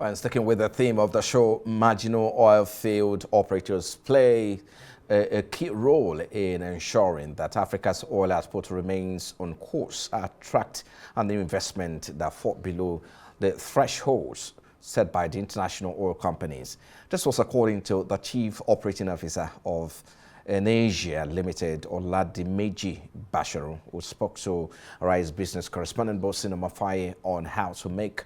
And sticking with the theme of the show, marginal oil field operators play a key role in ensuring that Africa's oil output remains on course, attract and the investment that fall below the thresholds set by the international oil companies. This was according to the Chief Operating Officer of Asia Limited, Oladimeji Bashorun, who spoke to Rise business correspondent Bosin Mafaye on how to make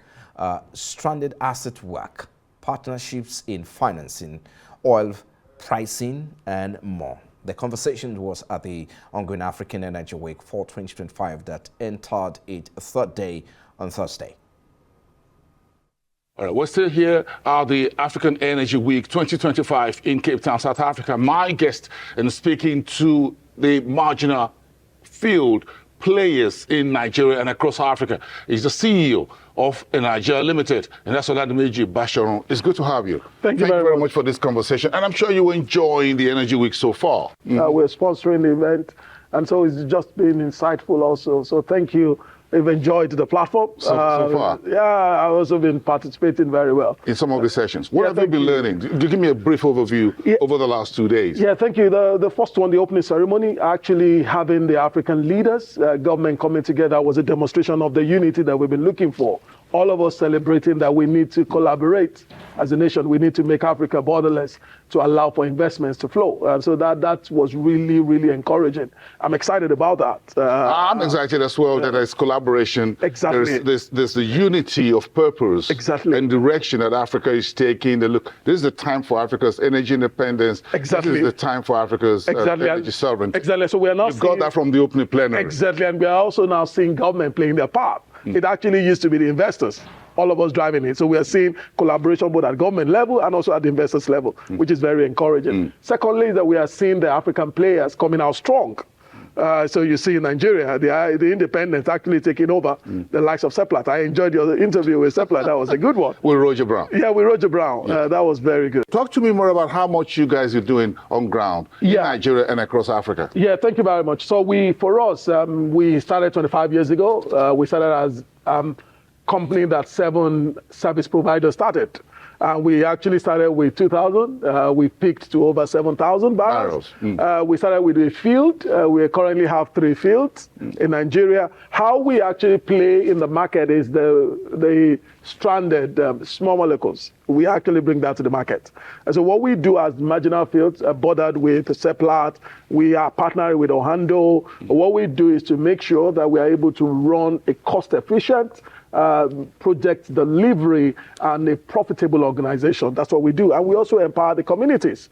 stranded asset work, partnerships in financing, oil pricing, and more. The conversation was at the ongoing African Energy Week for 2025 that entered its third day on Thursday. All right, we're still here at the African Energy Week 2025 in Cape Town, South Africa. My guest in speaking to the marginal field players in Nigeria and across Africa is the CEO of Nigeria Limited, and that's Oladimeji Bashorun. It's good to have you. Thank you very much for this conversation, and I'm sure you're enjoying the Energy Week so far. We're sponsoring the event, and so it's just been insightful also. So thank you. We've enjoyed the platform. So far? Yeah, I've also been participating very well. In some of the sessions. What have you been learning? Give me a brief overview over the last 2 days. Yeah, thank you. The first one, the opening ceremony, actually having the African leaders, government coming together was a demonstration of the unity that we've been looking for. All of us celebrating that we need to collaborate as a nation. We need to make Africa borderless to allow for investments to flow. So that was really, really encouraging. I'm excited about that. I'm excited as well that there's collaboration. Exactly. There's the unity of purpose. Exactly. And direction that Africa is taking. Look, this is the time for Africa's energy independence. Exactly. This is the time for Africa's energy sovereignty. Exactly. So we are not got that from the opening plenary. Exactly. And we are also now seeing government playing their part. It actually used to be the investors, all of us driving it. So we are seeing collaboration both at government level and also at the investors level, which is very encouraging. Secondly, is that we are seeing the African players coming out strong. So you see in Nigeria, the independents actually taking over the likes of Seplat. I enjoyed your interview with Seplat. That was a good one. With Roger Brown. Yeah, with Roger Brown. That was very good. Talk to me more about how much you guys are doing on ground in Nigeria and across Africa. Yeah, thank you very much. So for us, we started 25 years ago. We started as a company that 7 service providers started. We actually started with 2,000. We peaked to over 7,000 barrels. We started with a field. We currently have 3 fields in Nigeria. How we actually play in the market is the stranded small molecules. We actually bring that to the market. And so what we do as marginal fields bordered with Seplat, we are partnering with Ohando. What we do is to make sure that we are able to run a cost-efficient project delivery and a profitable organization. That's what we do. And we also empower the communities.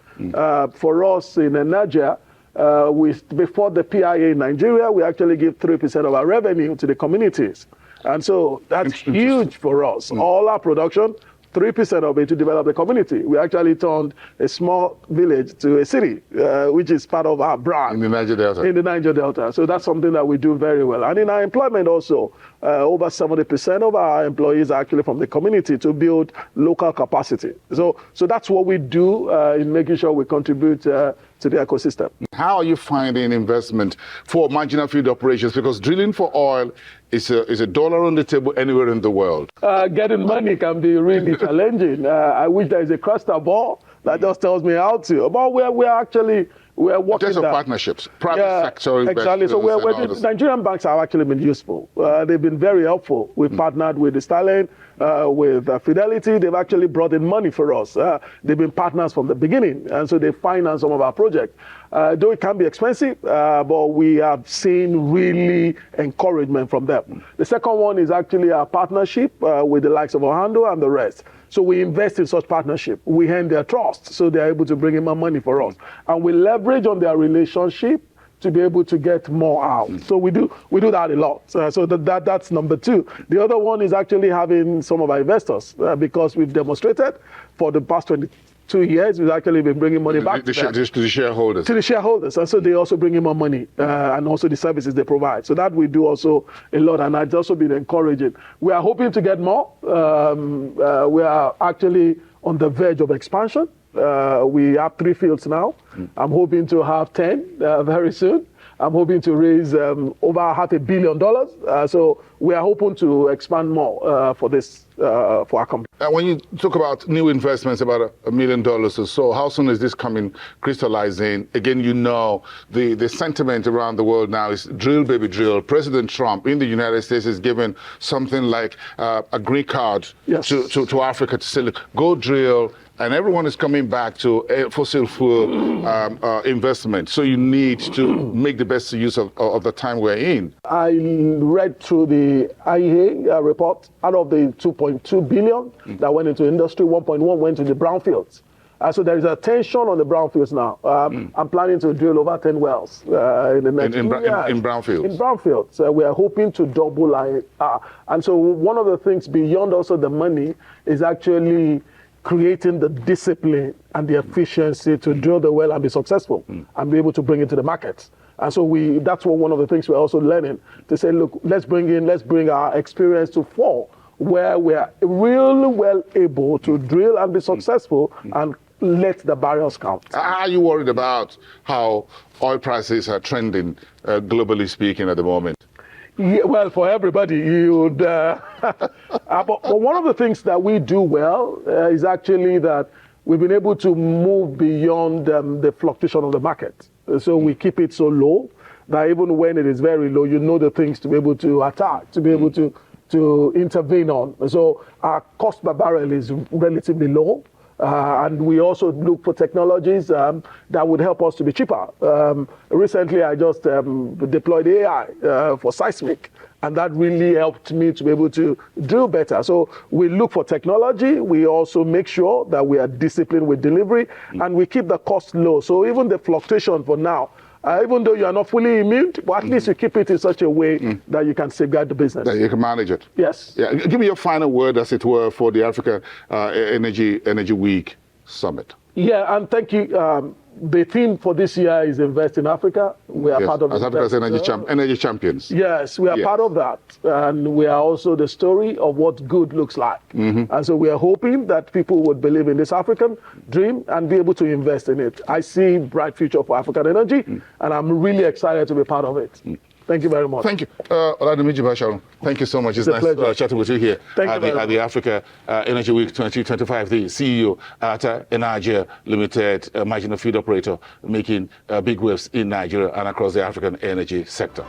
For us in Nigeria, before the PIA in Nigeria, we actually give 3% of our revenue to the communities. And so that's huge for us. All our production, 3% of it to develop the community. We actually turned a small village to a city, which is part of our brand. In the Niger Delta. In the Niger Delta. So that's something that we do very well. And in our employment also, over 70% of our employees are actually from the community to build local capacity. So that's what we do in making sure we contribute to the ecosystem. How are you finding investment for marginal field operations? Because drilling for oil is a dollar on the table anywhere in the world. Getting money can be really challenging. I wish there is a crystal ball that just tells me how to. But we're working. In terms of partnerships, private sector investors. Exactly. So Nigerian banks have actually been useful. They've been very helpful. We've partnered with the Stalin, with Fidelity. They've actually brought in money for us. They've been partners from the beginning, and so they finance some of our projects. Though it can be expensive, but we have seen really encouragement from them. The second one is actually our partnership with the likes of Ohando and the rest. So we invest in such partnership. We earn their trust, so they're able to bring in more money for us. And we leverage on their relationship to be able to get more out. So we do that a lot. So that's number 2. The other one is actually having some of our investors, because we've demonstrated for the past 22 years, we've actually been bringing money back to the shareholders. To the shareholders. And so they also bring in more money and also the services they provide. So that we do also a lot, and it's also been encouraging. We are hoping to get more. We are actually on the verge of expansion. We have 3 fields now. I'm hoping to have 10 very soon. I'm hoping to raise over $500 million. So we are hoping to expand more for our company. When you talk about new investments, about $1 million or so, how soon is this coming, crystallizing? Again, you know, the sentiment around the world now is drill, baby, drill. President Trump in the United States is giving something like a green card to Africa to say, look, go drill. And everyone is coming back to fossil fuel investment. So you need to make the best use of the time we're in. I read through the IEA report. Out of the 2.2 billion that went into industry, 1.1 went to the brownfields. So there is a tension on the brownfields now. I'm planning to drill over 10 wells in the next 2 years. In brownfields? In brownfields. We are hoping to double. And so one of the things beyond also the money is actually creating the discipline and the efficiency to drill the well and be successful and be able to bring it to the market. And so that's one of the things we're also learning, to say, look, let's bring our experience to fore, where we are really well able to drill and be successful and let the barrels count. Are you worried about how oil prices are trending, globally speaking, at the moment? Yeah, well, for everybody, you'd. But one of the things that we do well is actually that we've been able to move beyond the fluctuation of the market. So we keep it so low that even when it is very low, you know the things to be able to attack, to be able to intervene on. So our cost per barrel is relatively low. And we also look for technologies that would help us to be cheaper. Recently, I just deployed AI for seismic, and that really helped me to be able to drill better. So we look for technology. We also make sure that we are disciplined with delivery, and we keep the cost low. So even the fluctuation for now, even though you are not fully immune, but at least you keep it in such a way that you can safeguard the business. That you can manage it. Yes. Yeah. Give me your final word, as it were, for the Africa Energy Week Summit. Yeah, and thank you. The theme for this year is Invest in Africa. We are part of as Africa's energy champions. Yes, we are part of that. And we are also the story of what good looks like. And so we are hoping that people would believe in this African dream and be able to invest in it. I see a bright future for African energy, and I'm really excited to be part of it. Thank you very much. Thank you. Oladimiji Bashorun, thank you so much. It's nice chatting with you here at the Africa Energy Week 2025, the CEO at Nigeria Limited, marginal field operator, making big waves in Nigeria and across the African energy sector.